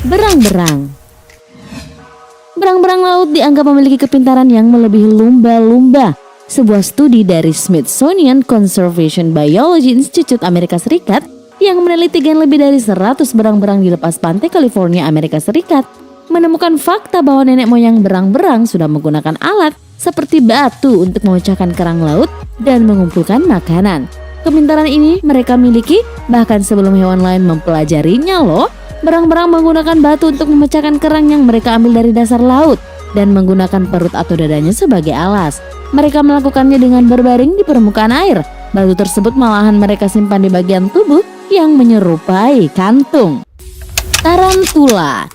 Berang-berang. Berang-berang laut dianggap memiliki kepintaran yang melebihi lumba-lumba. Sebuah studi dari Smithsonian Conservation Biology Institute Amerika Serikat yang meneliti gen lebih dari 100 berang-berang di lepas pantai California, Amerika Serikat, menemukan fakta bahwa nenek moyang berang-berang sudah menggunakan alat seperti batu untuk memecahkan kerang laut dan mengumpulkan makanan. Kepintaran ini mereka miliki bahkan sebelum hewan lain mempelajarinya loh. Berang-berang menggunakan batu untuk memecahkan kerang yang mereka ambil dari dasar laut dan menggunakan perut atau dadanya sebagai alas. Mereka melakukannya dengan berbaring di permukaan air. Batu tersebut malahan mereka simpan di bagian tubuh yang menyerupai kantung. Tarantula.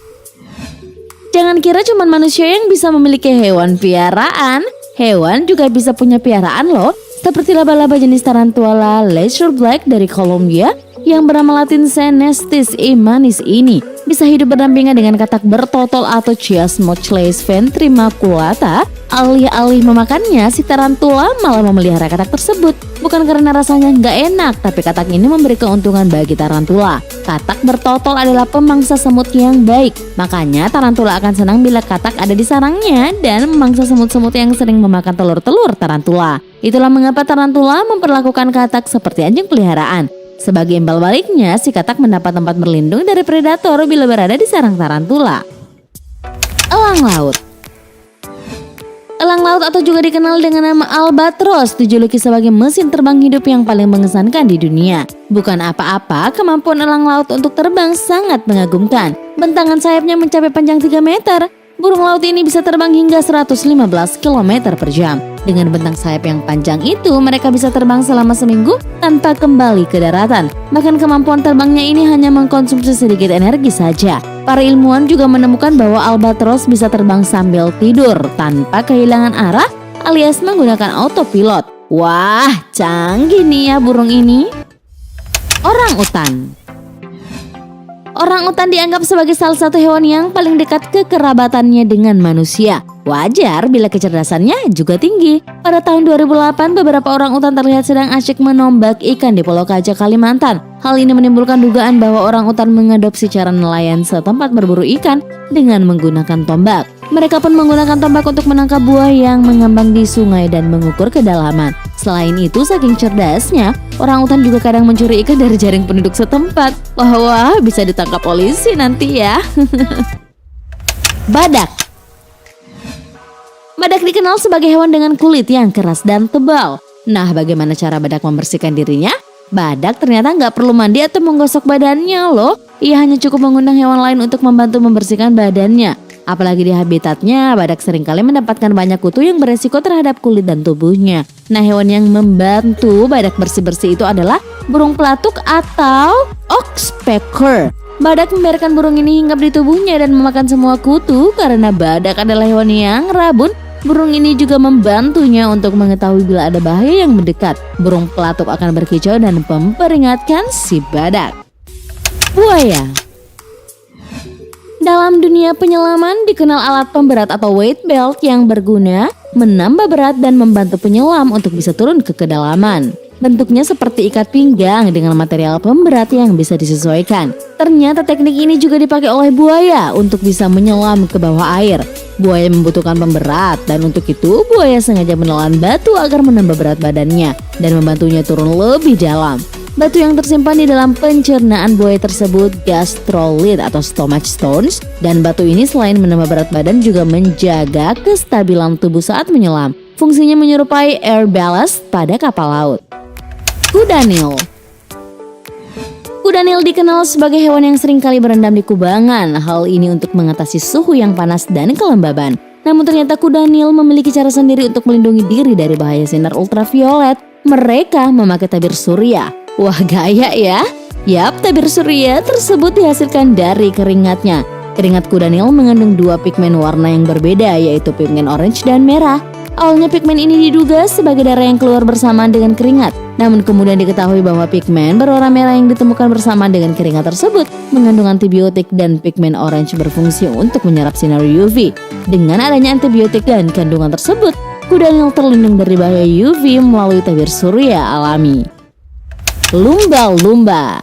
Jangan kira cuma manusia yang bisa memiliki hewan piaraan. Hewan juga bisa punya piaraan loh. Seperti laba-laba jenis tarantula Lacerblack dari Kolombia yang bernama latin Senestis manis ini bisa hidup berdampingan dengan katak bertotol atau Chiasmochles ventrimaculata. Alih-alih memakannya, si tarantula malah memelihara katak tersebut. Bukan karena rasanya nggak enak, tapi katak ini memberi keuntungan bagi tarantula. Katak bertotol adalah pemangsa semut yang baik. Makanya tarantula akan senang bila katak ada di sarangnya dan memangsa semut-semut yang sering memakan telur-telur tarantula. Itulah mengapa tarantula memperlakukan katak seperti anjing peliharaan. Sebagai imbal baliknya, si katak mendapat tempat berlindung dari predator bila berada di sarang tarantula. Elang laut. Elang laut atau juga dikenal dengan nama albatros dijuluki sebagai mesin terbang hidup yang paling mengesankan di dunia. Bukan apa-apa, kemampuan elang laut untuk terbang sangat mengagumkan. Bentangan sayapnya mencapai panjang 3 meter. Burung laut ini bisa terbang hingga 115 km per jam. Dengan bentang sayap yang panjang itu, mereka bisa terbang selama seminggu tanpa kembali ke daratan. Bahkan kemampuan terbangnya ini hanya mengkonsumsi sedikit energi saja. Para ilmuwan juga menemukan bahwa albatros bisa terbang sambil tidur tanpa kehilangan arah alias menggunakan autopilot. Wah, canggih nih ya burung ini. Orangutan. Orangutan dianggap sebagai salah satu hewan yang paling dekat kekerabatannya dengan manusia. Wajar bila kecerdasannya juga tinggi. Pada tahun 2008, beberapa orangutan terlihat sedang asyik menombak ikan di Pulau Kaja, Kalimantan. Hal ini menimbulkan dugaan bahwa orangutan mengadopsi cara nelayan setempat berburu ikan dengan menggunakan tombak. Mereka pun menggunakan tombak untuk menangkap buah yang mengambang di sungai dan mengukur kedalaman. Selain itu, saking cerdasnya, orangutan juga kadang mencuri ikan dari jaring penduduk setempat. Wah, bisa ditangkap polisi nanti ya. Badak. Badak dikenal sebagai hewan dengan kulit yang keras dan tebal. Nah, bagaimana cara badak membersihkan dirinya? Badak ternyata nggak perlu mandi atau menggosok badannya loh. Ia hanya cukup mengundang hewan lain untuk membantu membersihkan badannya. Apalagi di habitatnya, badak seringkali mendapatkan banyak kutu yang beresiko terhadap kulit dan tubuhnya. Nah, hewan yang membantu badak bersih-bersih itu adalah burung pelatuk atau oxpecker. Badak membiarkan burung ini hinggap di tubuhnya dan memakan semua kutu. Karena badak adalah hewan yang rabun, burung ini juga membantunya untuk mengetahui bila ada bahaya yang mendekat. Burung pelatuk akan berkicau dan memperingatkan si badak. Buaya. Dalam dunia penyelaman dikenal alat pemberat atau weight belt yang berguna menambah berat dan membantu penyelam untuk bisa turun ke kedalaman. Bentuknya seperti ikat pinggang dengan material pemberat yang bisa disesuaikan. Ternyata teknik ini juga dipakai oleh buaya untuk bisa menyelam ke bawah air. Buaya membutuhkan pemberat dan untuk itu buaya sengaja menelan batu agar menambah berat badannya dan membantunya turun lebih dalam. Batu yang tersimpan di dalam pencernaan buaya tersebut gastrolith atau stomach stones, dan batu ini selain menambah berat badan juga menjaga kestabilan tubuh saat menyelam. Fungsinya menyerupai air ballast pada kapal laut. Kuda Nil. Kuda Nil dikenal sebagai hewan yang sering kali berendam di kubangan. Hal ini untuk mengatasi suhu yang panas dan kelembaban. Namun ternyata kuda Nil memiliki cara sendiri untuk melindungi diri dari bahaya sinar ultraviolet. Mereka memakai tabir surya. Wah, gaya ya. Yap, tabir surya tersebut dihasilkan dari keringatnya. Keringat kuda Nil mengandung 2 pigmen warna yang berbeda, yaitu pigmen orange dan merah. Awalnya pigmen ini diduga sebagai darah yang keluar bersamaan dengan keringat. Namun kemudian diketahui bahwa pigmen berwarna merah yang ditemukan bersamaan dengan keringat tersebut mengandung antibiotik dan pigmen orange berfungsi untuk menyerap sinar UV. Dengan adanya antibiotik dan kandungan tersebut, kuda Nil terlindung dari bahaya UV melalui tabir surya alami. Lumba-lumba.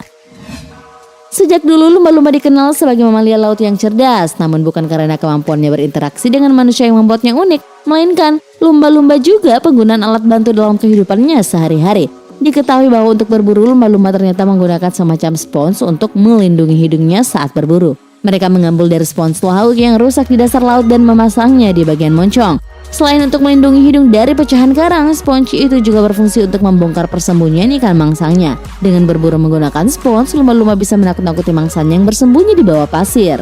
Sejak dulu lumba-lumba dikenal sebagai mamalia laut yang cerdas, namun bukan karena kemampuannya berinteraksi dengan manusia yang membuatnya unik, melainkan lumba-lumba juga penggunaan alat bantu dalam kehidupannya sehari-hari. Diketahui bahwa untuk berburu, lumba-lumba ternyata menggunakan semacam spons untuk melindungi hidungnya saat berburu. Mereka mengambil dari spons laut yang rusak di dasar laut dan memasangnya di bagian moncong. Selain untuk melindungi hidung dari pecahan karang, spons itu juga berfungsi untuk membongkar persembunyian ikan mangsanya. Dengan berburu menggunakan spons, lumba-lumba bisa menakut-nakuti mangsanya yang bersembunyi di bawah pasir.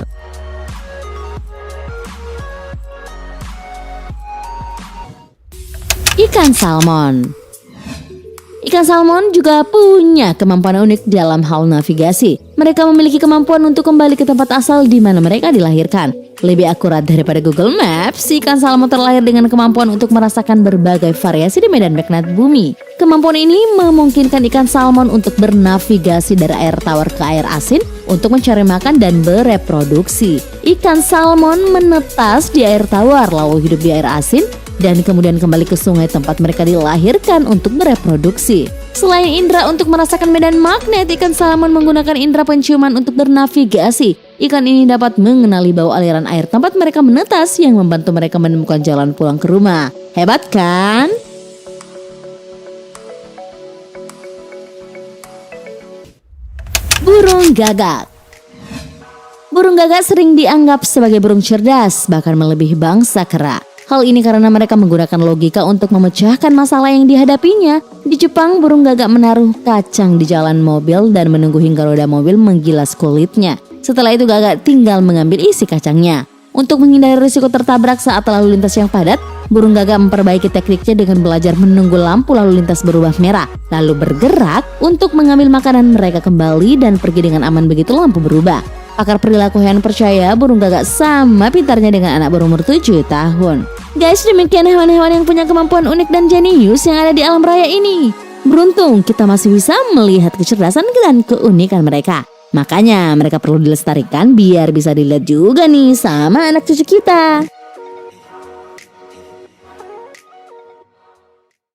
Ikan salmon. Ikan salmon juga punya kemampuan unik dalam hal navigasi. Mereka memiliki kemampuan untuk kembali ke tempat asal di mana mereka dilahirkan. Lebih akurat daripada Google Maps, ikan salmon terlahir dengan kemampuan untuk merasakan berbagai variasi di medan magnet bumi. Kemampuan ini memungkinkan ikan salmon untuk bernavigasi dari air tawar ke air asin untuk mencari makan dan bereproduksi. Ikan salmon menetas di air tawar lalu hidup di air asin dan kemudian kembali ke sungai tempat mereka dilahirkan untuk bereproduksi. Selain indera untuk merasakan medan magnet, ikan salmon menggunakan indera penciuman untuk bernavigasi. Ikan ini dapat mengenali bau aliran air tempat mereka menetas yang membantu mereka menemukan jalan pulang ke rumah. Hebat kan? Burung gagak. Burung gagak sering dianggap sebagai burung cerdas, bahkan melebihi bangsa kera. Hal ini karena mereka menggunakan logika untuk memecahkan masalah yang dihadapinya. Di Jepang, burung gagak menaruh kacang di jalan mobil dan menunggu hingga roda mobil menggilas kulitnya. Setelah itu gagak tinggal mengambil isi kacangnya. Untuk menghindari risiko tertabrak saat lalu lintas yang padat, burung gagak memperbaiki tekniknya dengan belajar menunggu lampu lalu lintas berubah merah, lalu bergerak untuk mengambil makanan mereka kembali dan pergi dengan aman begitu lampu berubah. Pakar perilaku hewan percaya burung gagak sama pintarnya dengan anak berumur 7 tahun. Guys, demikian hewan-hewan yang punya kemampuan unik dan jenius yang ada di alam raya ini. Beruntung kita masih bisa melihat kecerdasan dan keunikan mereka. Makanya mereka perlu dilestarikan biar bisa dilihat juga nih sama anak cucu kita.